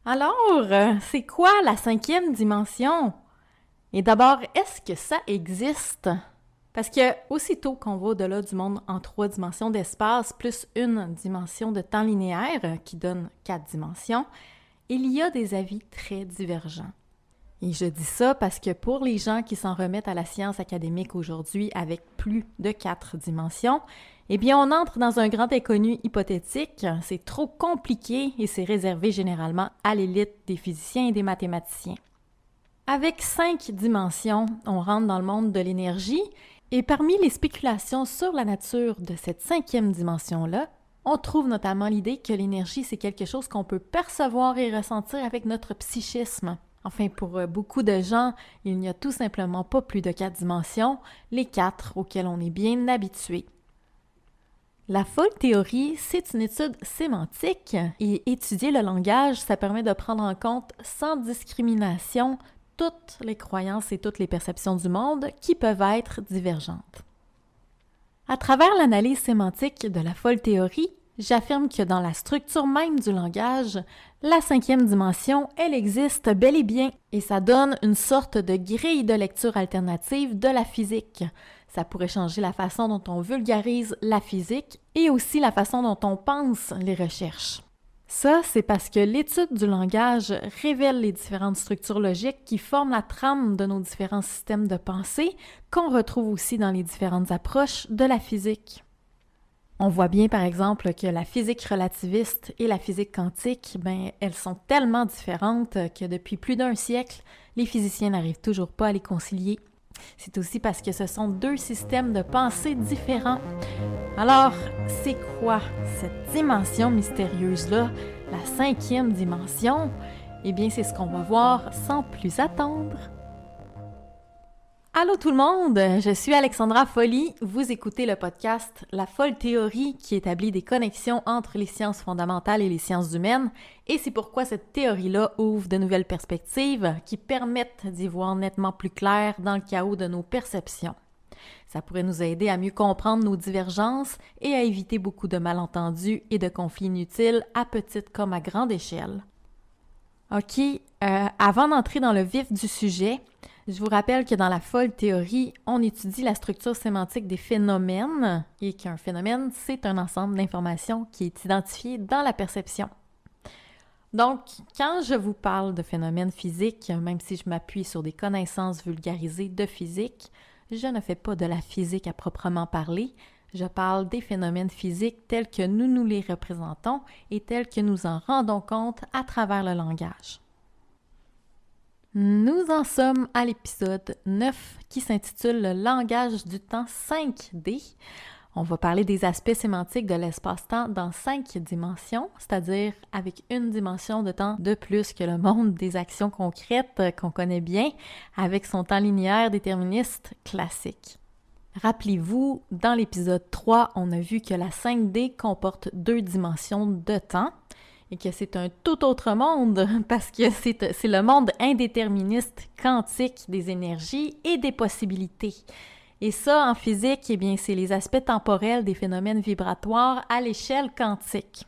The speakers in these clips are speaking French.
Alors, c'est quoi la cinquième dimension? Et d'abord, est-ce que ça existe? Parce que aussitôt qu'on va au-delà du monde en 3 dimensions d'espace plus une dimension de temps linéaire qui donne 4 dimensions, il y a des avis très divergents. Et je dis ça parce que pour les gens qui s'en remettent à la science académique aujourd'hui avec plus de 4 dimensions, eh bien on entre dans un grand inconnu hypothétique, c'est trop compliqué et c'est réservé généralement à l'élite des physiciens et des mathématiciens. Avec 5 dimensions, on rentre dans le monde de l'énergie et parmi les spéculations sur la nature de cette 5e dimension-là, on trouve notamment l'idée que l'énergie, c'est quelque chose qu'on peut percevoir et ressentir avec notre psychisme. Enfin, pour beaucoup de gens, il n'y a tout simplement pas plus de 4 dimensions, les 4 auxquelles on est bien habitué. La folle théorie, c'est une étude sémantique et étudier le langage, ça permet de prendre en compte sans discrimination toutes les croyances et toutes les perceptions du monde qui peuvent être divergentes. À travers l'analyse sémantique de la folle théorie, j'affirme que dans la structure même du langage, la 5e dimension, elle existe bel et bien et ça donne une sorte de grille de lecture alternative de la physique. Ça pourrait changer la façon dont on vulgarise la physique et aussi la façon dont on pense les recherches. Ça, c'est parce que l'étude du langage révèle les différentes structures logiques qui forment la trame de nos différents systèmes de pensée qu'on retrouve aussi dans les différentes approches de la physique. On voit bien, par exemple, que la physique relativiste et la physique quantique, elles sont tellement différentes que depuis plus d'1 siècle, les physiciens n'arrivent toujours pas à les concilier. C'est aussi parce que ce sont 2 systèmes de pensée différents. Alors, c'est quoi cette dimension mystérieuse-là, la 5e dimension? Eh bien, c'est ce qu'on va voir sans plus attendre. Allô tout le monde, je suis Alexandra Folly, vous écoutez le podcast La Folle Théorie qui établit des connexions entre les sciences fondamentales et les sciences humaines et c'est pourquoi cette théorie-là ouvre de nouvelles perspectives qui permettent d'y voir nettement plus clair dans le chaos de nos perceptions. Ça pourrait nous aider à mieux comprendre nos divergences et à éviter beaucoup de malentendus et de conflits inutiles à petite comme à grande échelle. OK, avant d'entrer dans le vif du sujet, je vous rappelle que dans la folle théorie, on étudie la structure sémantique des phénomènes et qu'un phénomène, c'est un ensemble d'informations qui est identifié dans la perception. Donc, quand je vous parle de phénomènes physiques, même si je m'appuie sur des connaissances vulgarisées de physique, je ne fais pas de la physique à proprement parler, je parle des phénomènes physiques tels que nous les représentons et tels que nous en rendons compte à travers le langage. Nous en sommes à l'épisode 9 qui s'intitule « Le langage du temps 5D ». On va parler des aspects sémantiques de l'espace-temps dans 5 dimensions, c'est-à-dire avec une dimension de temps de plus que le monde des actions concrètes qu'on connaît bien, avec son temps linéaire déterministe classique. Rappelez-vous, dans l'épisode 3, on a vu que la 5D comporte 2 dimensions de temps et que c'est un tout autre monde parce que c'est le monde indéterministe quantique des énergies et des possibilités. Et ça, en physique, eh bien, c'est les aspects temporels des phénomènes vibratoires à l'échelle quantique.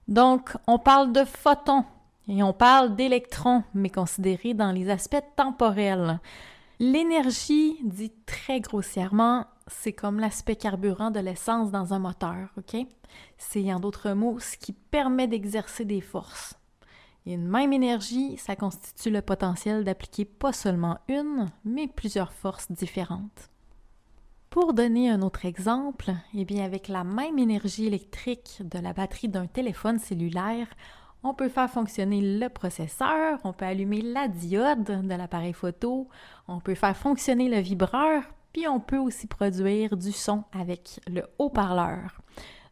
Donc, on parle de photons et on parle d'électrons, mais considérés dans les aspects temporels. L'énergie, dit très grossièrement, c'est comme l'aspect carburant de l'essence dans un moteur, OK? C'est, en d'autres mots, ce qui permet d'exercer des forces. Et une même énergie, ça constitue le potentiel d'appliquer pas seulement une, mais plusieurs forces différentes. Pour donner un autre exemple, eh bien avec la même énergie électrique de la batterie d'un téléphone cellulaire, on peut faire fonctionner le processeur, on peut allumer la diode de l'appareil photo, on peut faire fonctionner le vibreur, puis on peut aussi produire du son avec le haut-parleur.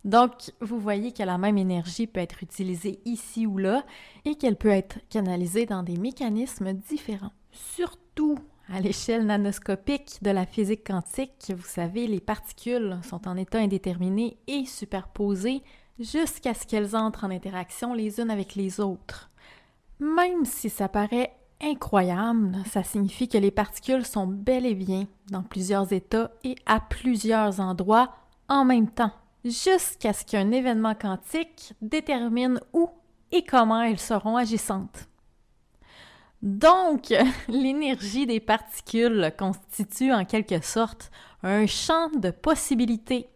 Donc, vous voyez que la même énergie peut être utilisée ici ou là et qu'elle peut être canalisée dans des mécanismes différents. Surtout à l'échelle nanoscopique de la physique quantique, vous savez, les particules sont en état indéterminé et superposées jusqu'à ce qu'elles entrent en interaction les unes avec les autres. Même si ça paraît incroyable, ça signifie que les particules sont bel et bien dans plusieurs états et à plusieurs endroits en même temps, jusqu'à ce qu'un événement quantique détermine où et comment elles seront agissantes. Donc, l'énergie des particules constitue en quelque sorte un champ de possibilités.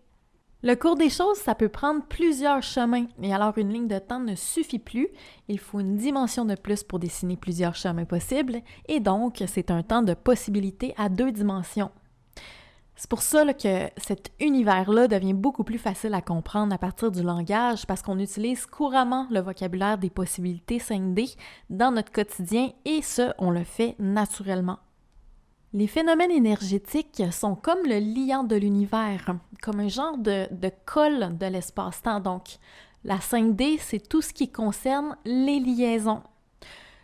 Le cours des choses, ça peut prendre plusieurs chemins, et alors une ligne de temps ne suffit plus, il faut une dimension de plus pour dessiner plusieurs chemins possibles, et donc c'est un temps de possibilités à 2 dimensions. C'est pour ça que cet univers-là devient beaucoup plus facile à comprendre à partir du langage parce qu'on utilise couramment le vocabulaire des possibilités 5D dans notre quotidien et ce, on le fait naturellement. Les phénomènes énergétiques sont comme le liant de l'univers, comme un genre de colle de l'espace-temps. Donc, la 5D, c'est tout ce qui concerne les liaisons.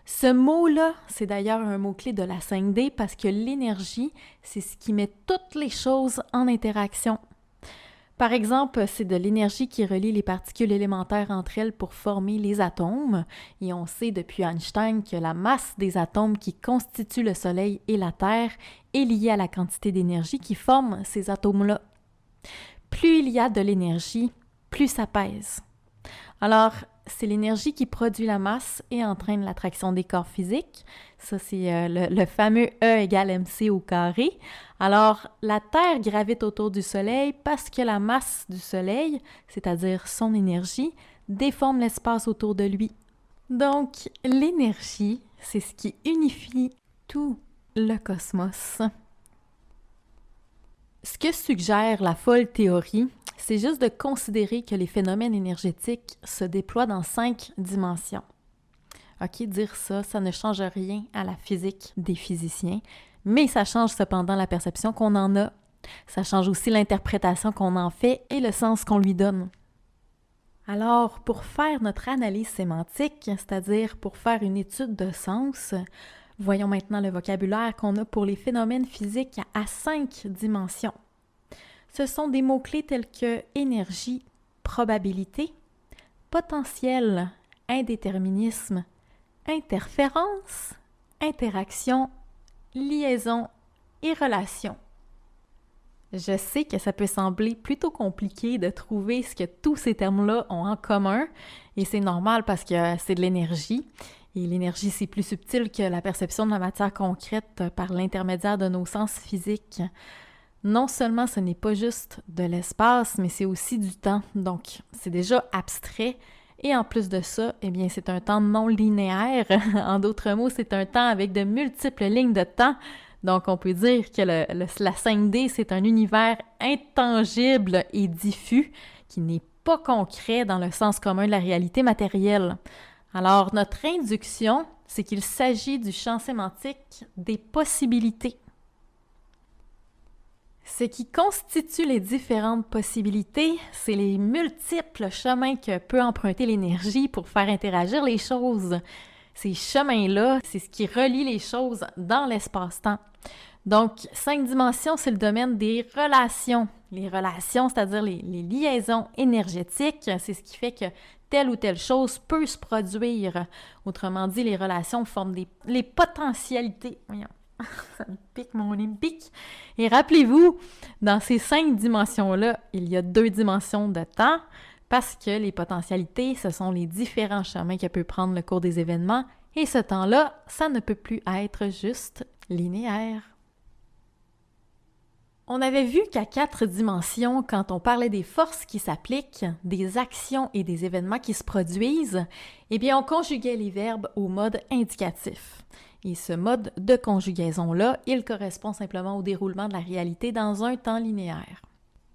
Ce mot-là, c'est d'ailleurs un mot-clé de la 5D parce que l'énergie, c'est ce qui met toutes les choses en interaction. Par exemple, c'est de l'énergie qui relie les particules élémentaires entre elles pour former les atomes. Et on sait depuis Einstein que la masse des atomes qui constituent le Soleil et la Terre est liée à la quantité d'énergie qui forme ces atomes-là. Plus il y a de l'énergie, plus ça pèse. Alors, c'est l'énergie qui produit la masse et entraîne l'attraction des corps physiques. Ça, c'est le fameux E égale mc au carré. Alors, la Terre gravite autour du Soleil parce que la masse du Soleil, c'est-à-dire son énergie, déforme l'espace autour de lui. Donc, l'énergie, c'est ce qui unifie tout le cosmos. Ce que suggère la folle théorie, c'est juste de considérer que les phénomènes énergétiques se déploient dans 5 dimensions. OK, dire ça, ça ne change rien à la physique des physiciens, mais ça change cependant la perception qu'on en a. Ça change aussi l'interprétation qu'on en fait et le sens qu'on lui donne. Alors, pour faire notre analyse sémantique, c'est-à-dire pour faire une étude de sens, voyons maintenant le vocabulaire qu'on a pour les phénomènes physiques à 5 dimensions. Ce sont des mots-clés tels que énergie, probabilité, potentiel, indéterminisme, interférence, interaction, liaison et relation. Je sais que ça peut sembler plutôt compliqué de trouver ce que tous ces termes-là ont en commun, et c'est normal parce que c'est de l'énergie. Et l'énergie, c'est plus subtil que la perception de la matière concrète par l'intermédiaire de nos sens physiques. Non seulement ce n'est pas juste de l'espace, mais c'est aussi du temps. Donc, c'est déjà abstrait. Et en plus de ça, eh bien, c'est un temps non linéaire. En d'autres mots, c'est un temps avec de multiples lignes de temps. Donc, on peut dire que la 5D, c'est un univers intangible et diffus qui n'est pas concret dans le sens commun de la réalité matérielle. Alors, notre induction, c'est qu'il s'agit du champ sémantique des possibilités. Ce qui constitue les différentes possibilités, c'est les multiples chemins que peut emprunter l'énergie pour faire interagir les choses. Ces chemins-là, c'est ce qui relie les choses dans l'espace-temps. Donc, 5 dimensions, c'est le domaine des relations. Les relations, c'est-à-dire les liaisons énergétiques, c'est ce qui fait que telle ou telle chose peut se produire. Autrement dit, les relations forment les potentialités. Voyons. Ça me pique, mon nez me pique. Et rappelez-vous, dans ces 5 dimensions-là, il y a 2 dimensions de temps parce que les potentialités, ce sont les différents chemins que peut prendre le cours des événements et ce temps-là, ça ne peut plus être juste linéaire. On avait vu qu'à 4 dimensions, quand on parlait des forces qui s'appliquent, des actions et des événements qui se produisent, eh bien, on conjuguait les verbes au mode indicatif. Et ce mode de conjugaison-là, il correspond simplement au déroulement de la réalité dans un temps linéaire.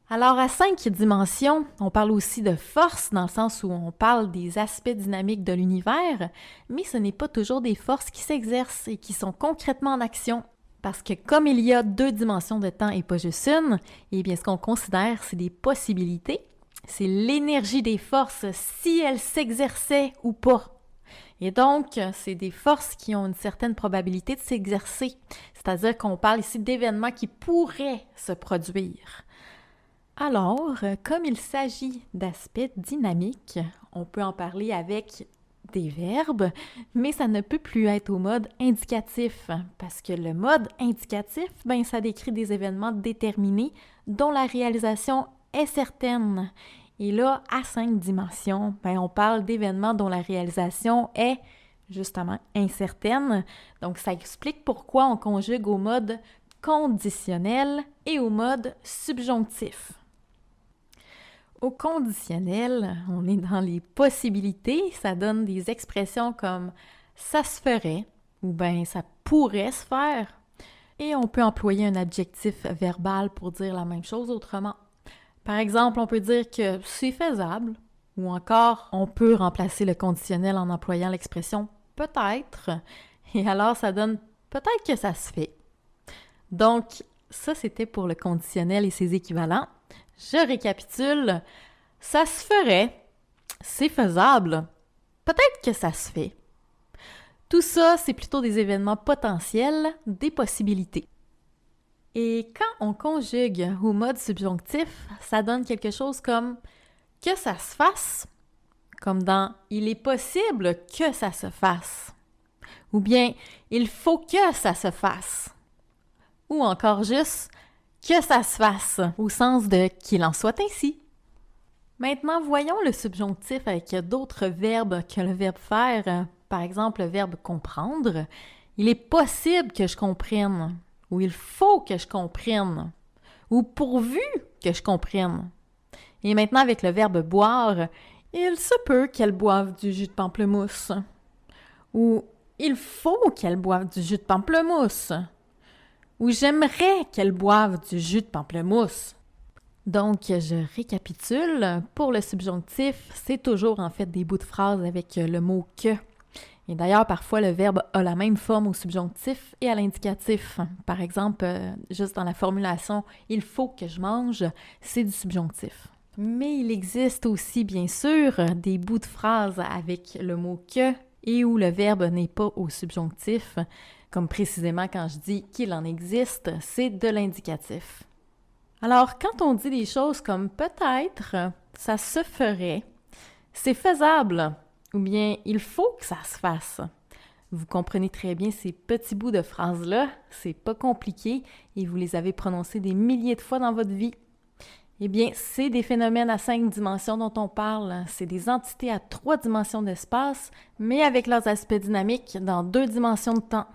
Alors, à 5 dimensions, on parle aussi de force dans le sens où on parle des aspects dynamiques de l'univers, mais ce n'est pas toujours des forces qui s'exercent et qui sont concrètement en action. Parce que comme il y a 2 dimensions de temps et pas juste une, eh bien, ce qu'on considère, c'est des possibilités. C'est l'énergie des forces, si elles s'exerçaient ou pas. Et donc, c'est des forces qui ont une certaine probabilité de s'exercer. C'est-à-dire qu'on parle ici d'événements qui pourraient se produire. Alors, comme il s'agit d'aspects dynamiques, on peut en parler avec des verbes, mais ça ne peut plus être au mode indicatif, parce que le mode indicatif, ça décrit des événements déterminés dont la réalisation est certaine. Et là, à 5 dimensions, on parle d'événements dont la réalisation est justement incertaine. Donc, ça explique pourquoi on conjugue au mode conditionnel et au mode subjonctif. Au conditionnel, on est dans les possibilités, ça donne des expressions comme « ça se ferait » ou « ça pourrait se faire ». Et on peut employer un adjectif verbal pour dire la même chose autrement. Par exemple, on peut dire que c'est faisable, ou encore on peut remplacer le conditionnel en employant l'expression peut-être, et alors ça donne peut-être que ça se fait. Donc, ça c'était pour le conditionnel et ses équivalents. Je récapitule, ça se ferait, c'est faisable, peut-être que ça se fait. Tout ça, c'est plutôt des événements potentiels, des possibilités. Et quand on conjugue au mode subjonctif, ça donne quelque chose comme « que ça se fasse », comme dans « il est possible que ça se fasse », ou bien « il faut que ça se fasse », ou encore juste « que ça se fasse », au sens de « qu'il en soit ainsi ». Maintenant, voyons le subjonctif avec d'autres verbes que le verbe faire. Par exemple, le verbe « comprendre ». Il est possible que je comprenne, ou il faut que je comprenne, ou pourvu que je comprenne. Et maintenant, avec le verbe « boire », il se peut qu'elle boive du jus de pamplemousse, ou il faut qu'elle boive du jus de pamplemousse, ou j'aimerais qu'elle boive du jus de pamplemousse. Donc, je récapitule. Pour le subjonctif, c'est toujours en fait des bouts de phrases avec le mot « que ». Et d'ailleurs, parfois, le verbe a la même forme au subjonctif et à l'indicatif. Par exemple, juste dans la formulation « il faut que je mange », c'est du subjonctif. Mais il existe aussi, bien sûr, des bouts de phrases avec le mot « que » et où le verbe n'est pas au subjonctif, comme précisément quand je dis qu'il en existe, c'est de l'indicatif. Alors, quand on dit des choses comme « peut-être »,« ça se ferait »,« c'est faisable », ou bien « il faut que ça se fasse ». Vous comprenez très bien ces petits bouts de phrases-là, c'est pas compliqué et vous les avez prononcés des milliers de fois dans votre vie. Eh bien, c'est des phénomènes à 5 dimensions dont on parle. C'est des entités à 3 dimensions d'espace, mais avec leurs aspects dynamiques dans 2 dimensions de temps.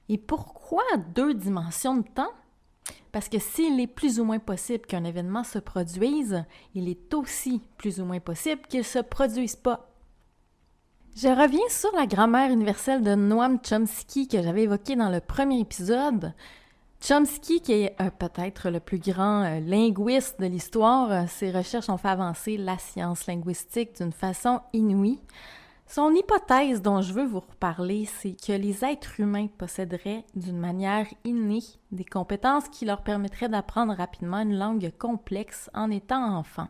Et pourquoi 2 dimensions de temps? Parce que s'il est plus ou moins possible qu'un événement se produise, il est aussi plus ou moins possible qu'il ne se produise pas. Je reviens sur la grammaire universelle de Noam Chomsky que j'avais évoquée dans le premier épisode. Chomsky, qui est peut-être le plus grand linguiste de l'histoire, ses recherches ont fait avancer la science linguistique d'une façon inouïe. Son hypothèse dont je veux vous reparler, c'est que les êtres humains posséderaient d'une manière innée des compétences qui leur permettraient d'apprendre rapidement une langue complexe en étant enfants.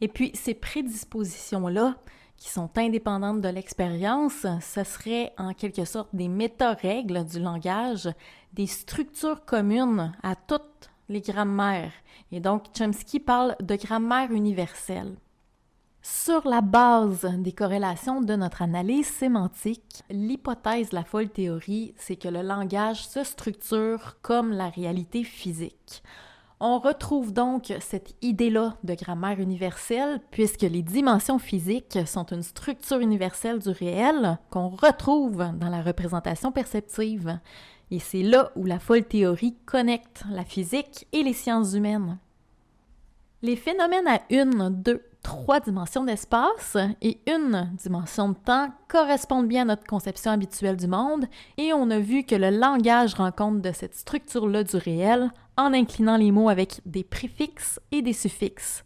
Et puis, ces prédispositions-là, qui sont indépendantes de l'expérience, ce seraient en quelque sorte des méta-règles du langage, des structures communes à toutes les grammaires. Et donc, Chomsky parle de grammaire universelle. Sur la base des corrélations de notre analyse sémantique, l'hypothèse de la folle théorie, c'est que le langage se structure comme la réalité physique. On retrouve donc cette idée-là de grammaire universelle puisque les dimensions physiques sont une structure universelle du réel qu'on retrouve dans la représentation perceptive. Et c'est là où la folle théorie connecte la physique et les sciences humaines. Les phénomènes à 1, 2, 3 dimensions d'espace et 1 dimension de temps correspondent bien à notre conception habituelle du monde et on a vu que le langage rend compte de cette structure-là du réel en inclinant les mots avec des préfixes et des suffixes.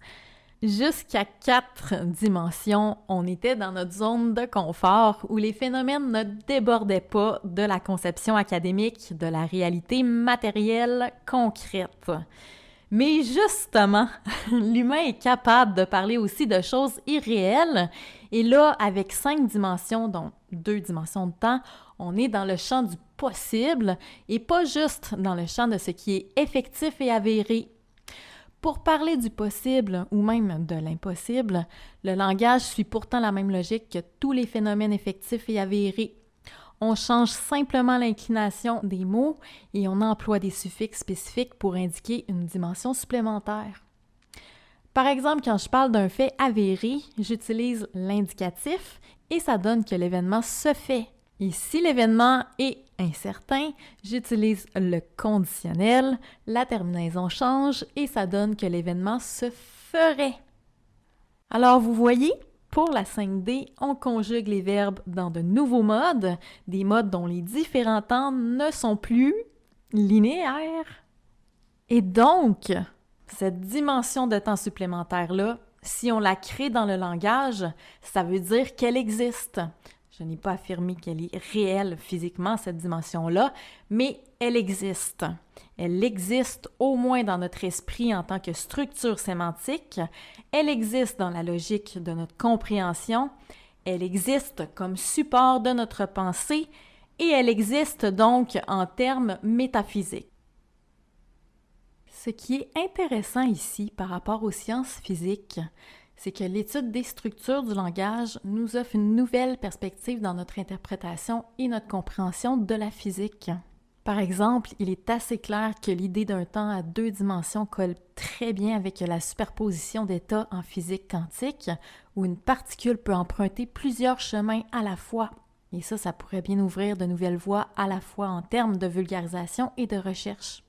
Jusqu'à 4 dimensions, on était dans notre zone de confort où les phénomènes ne débordaient pas de la conception académique de la réalité matérielle concrète. Mais justement, l'humain est capable de parler aussi de choses irréelles. Et là, avec 5 dimensions, dont 2 dimensions de temps, on est dans le champ du possible et pas juste dans le champ de ce qui est effectif et avéré. Pour parler du possible ou même de l'impossible, le langage suit pourtant la même logique que tous les phénomènes effectifs et avérés. On change simplement l'inclination des mots et on emploie des suffixes spécifiques pour indiquer une dimension supplémentaire. Par exemple, quand je parle d'un fait avéré, j'utilise l'indicatif et ça donne que l'événement se fait. Et si l'événement est incertain, j'utilise le conditionnel, la terminaison change et ça donne que l'événement se ferait. Alors vous voyez, pour la 5D, on conjugue les verbes dans de nouveaux modes, des modes dont les différents temps ne sont plus linéaires. Et donc, cette dimension de temps supplémentaire-là, si on la crée dans le langage, ça veut dire qu'elle existe. Je n'ai pas affirmé qu'elle est réelle physiquement, cette dimension-là, mais elle existe. Elle existe au moins dans notre esprit en tant que structure sémantique. Elle existe dans la logique de notre compréhension. Elle existe comme support de notre pensée et elle existe donc en termes métaphysiques. Ce qui est intéressant ici par rapport aux sciences physiques, c'est que l'étude des structures du langage nous offre une nouvelle perspective dans notre interprétation et notre compréhension de la physique. Par exemple, il est assez clair que l'idée d'un temps à 2 dimensions colle très bien avec la superposition d'états en physique quantique, où une particule peut emprunter plusieurs chemins à la fois. Et ça pourrait bien ouvrir de nouvelles voies à la fois en termes de vulgarisation et de recherche.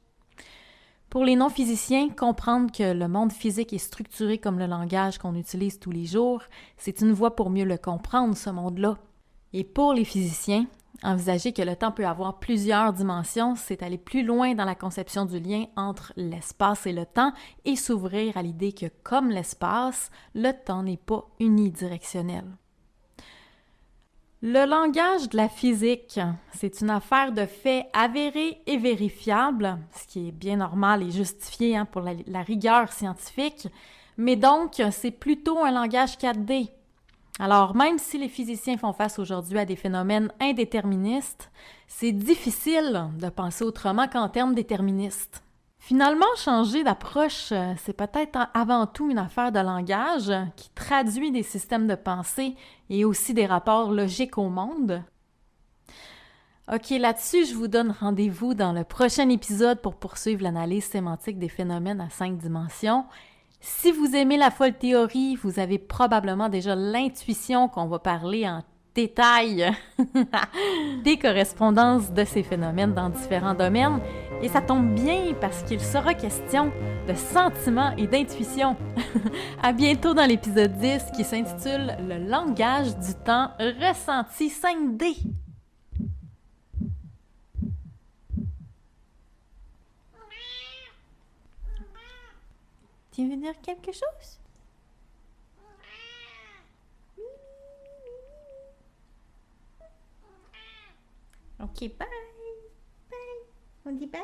Pour les non-physiciens, comprendre que le monde physique est structuré comme le langage qu'on utilise tous les jours, c'est une voie pour mieux le comprendre, ce monde-là. Et pour les physiciens, envisager que le temps peut avoir plusieurs dimensions, c'est aller plus loin dans la conception du lien entre l'espace et le temps et s'ouvrir à l'idée que, comme l'espace, le temps n'est pas unidirectionnel. Le langage de la physique, c'est une affaire de faits avérés et vérifiables, ce qui est bien normal et justifié pour la rigueur scientifique, mais donc c'est plutôt un langage 4D. Alors même si les physiciens font face aujourd'hui à des phénomènes indéterministes, c'est difficile de penser autrement qu'en termes déterministes. Finalement, changer d'approche, c'est peut-être avant tout une affaire de langage qui traduit des systèmes de pensée et aussi des rapports logiques au monde. OK, là-dessus, je vous donne rendez-vous dans le prochain épisode pour poursuivre l'analyse sémantique des phénomènes à 5 dimensions. Si vous aimez la folle théorie, vous avez probablement déjà l'intuition qu'on va parler en détail des correspondances de ces phénomènes dans différents domaines. Et ça tombe bien parce qu'il sera question de sentiments et d'intuition. À bientôt dans l'épisode 10 qui s'intitule « Le langage du temps ressenti 5D ». Tu veux dire quelque chose? Ok, bye. Bye. On dit bye.